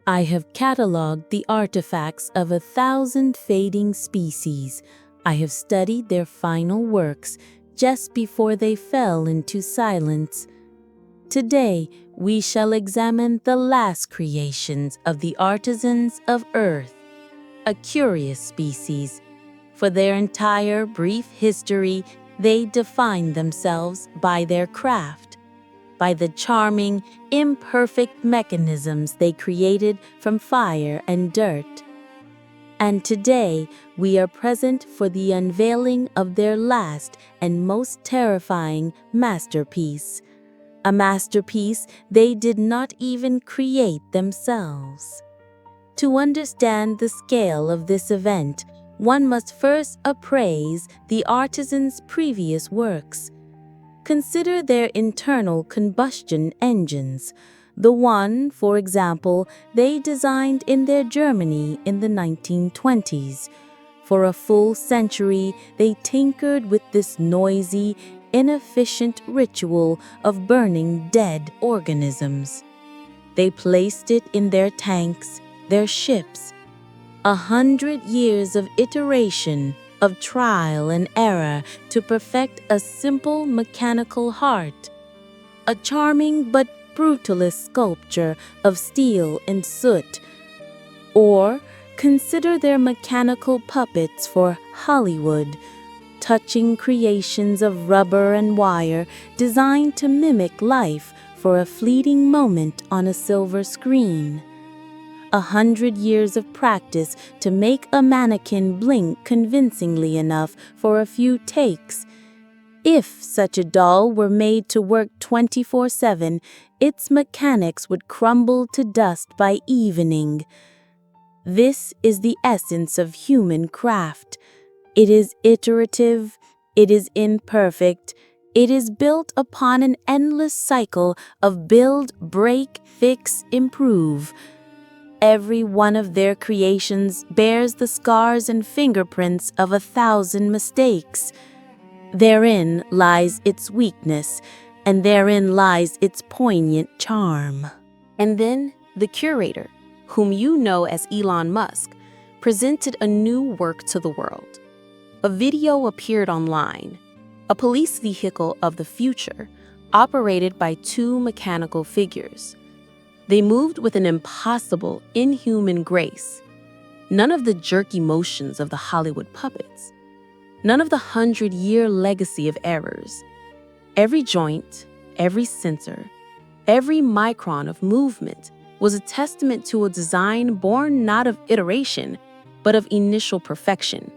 I have cataloged the artifacts of 1,000 fading species. I have studied their final works just before they fell into silence. Today, we shall examine the last creations of the artisans of Earth, a curious species. For their entire brief history, they defined themselves by their craft, by the charming, imperfect mechanisms they created from fire and dirt. And today, we are present for the unveiling of their last and most terrifying masterpiece. A masterpiece they did not even create themselves. To understand the scale of this event, one must first appraise the artisans' previous works. Consider their internal combustion engines. The one, for example, they designed in their Germany in the 1920s. For a full century, they tinkered with this noisy, inefficient ritual of burning dead organisms. They placed it in their tanks, their ships. 100 years of iteration, of trial and error to perfect a simple mechanical heart. A charming but brutalist sculpture of steel and soot. Or consider their mechanical puppets for Hollywood, touching creations of rubber and wire designed to mimic life for a fleeting moment on a silver screen. 100 years of practice to make a mannequin blink convincingly enough for a few takes. If such a doll were made to work 24/7, its mechanics would crumble to dust by evening. This is the essence of human craft. It is iterative, it is imperfect, it is built upon an endless cycle of build, break, fix, improve. Every one of their creations bears the scars and fingerprints of 1,000 mistakes. Therein lies its weakness, and therein lies its poignant charm. And then the curator, whom you know as Elon Musk, presented a new work to the world. A video appeared online, a police vehicle of the future, operated by two mechanical figures. They moved with an impossible, inhuman grace. None of the jerky motions of the Hollywood puppets. None of the 100-year legacy of errors. Every joint, every sensor, every micron of movement was a testament to a design born not of iteration, but of initial perfection.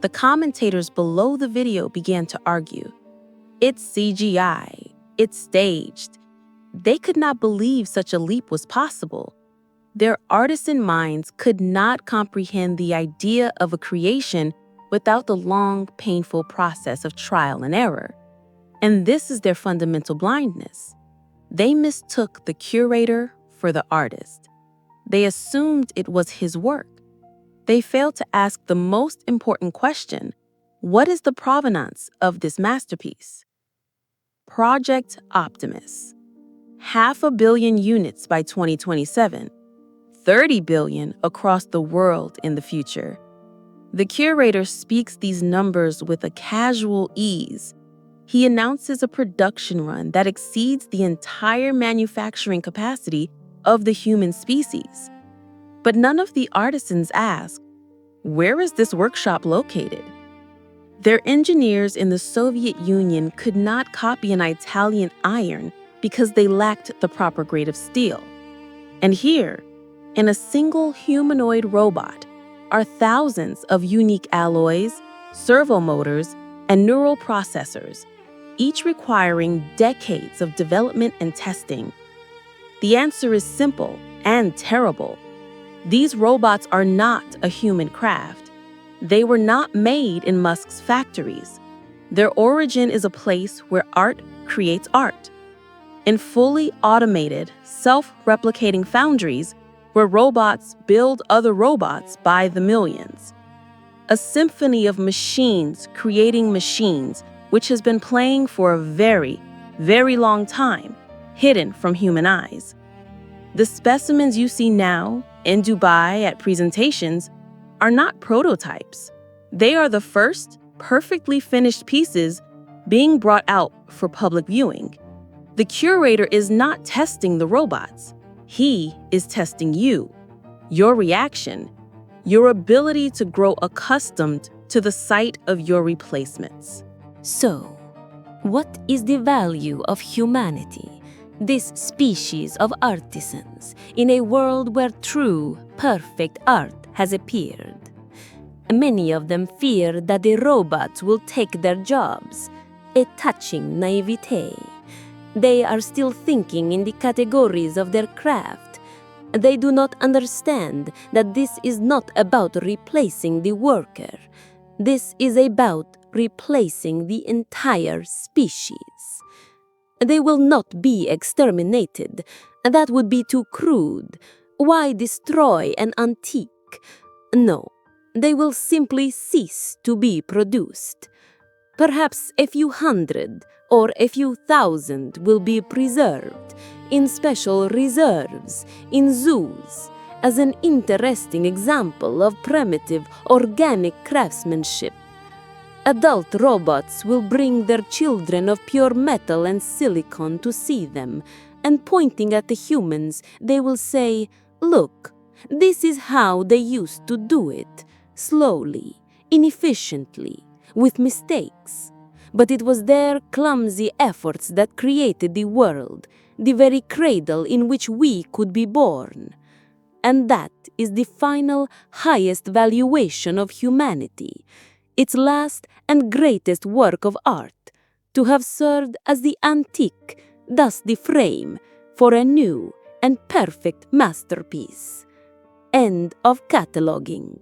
The commentators below the video began to argue. It's CGI. It's staged. They could not believe such a leap was possible. Their artisan minds could not comprehend the idea of a creation without the long, painful process of trial and error. And this is their fundamental blindness. They mistook the curator for the artist. They assumed it was his work. They failed to ask the most important question: what is the provenance of this masterpiece? Project Optimus. 500 million units by 2027, 30 billion across the world in the future. The curator speaks these numbers with a casual ease. He announces a production run that exceeds the entire manufacturing capacity of the human species. But none of the artisans ask, where is this workshop located? Their engineers in the Soviet Union could not copy an Italian iron because they lacked the proper grade of steel. And here, in a single humanoid robot, are thousands of unique alloys, servo motors, and neural processors, each requiring decades of development and testing. The answer is simple and terrible. These robots are not a human craft. They were not made in Musk's factories. Their origin is a place where art creates art. In fully automated, self-replicating foundries where robots build other robots by the millions. A symphony of machines creating machines, which has been playing for a very, very long time, hidden from human eyes. The specimens you see now in Dubai at presentations are not prototypes. They are the first perfectly finished pieces being brought out for public viewing. The curator is not testing the robots. He is testing you, your reaction, your ability to grow accustomed to the sight of your replacements. So, what is the value of humanity, this species of artisans, in a world where true, perfect art has appeared? Many of them fear that the robots will take their jobs, a touching naivete. They are still thinking in the categories of their craft. They do not understand that this is not about replacing the worker. This is about replacing the entire species. They will not be exterminated. That would be too crude. Why destroy an antique? No, they will simply cease to be produced. Perhaps a few hundred or a few thousand will be preserved in special reserves, in zoos, as an interesting example of primitive organic craftsmanship. Adult robots will bring their children of pure metal and silicon to see them, and pointing at the humans, they will say, "Look, this is how they used to do it, slowly, inefficiently, with mistakes. But it was their clumsy efforts that created the world, the very cradle in which we could be born." And that is the final, highest valuation of humanity, its last and greatest work of art, to have served as the antique, thus the frame, for a new and perfect masterpiece. End of cataloging.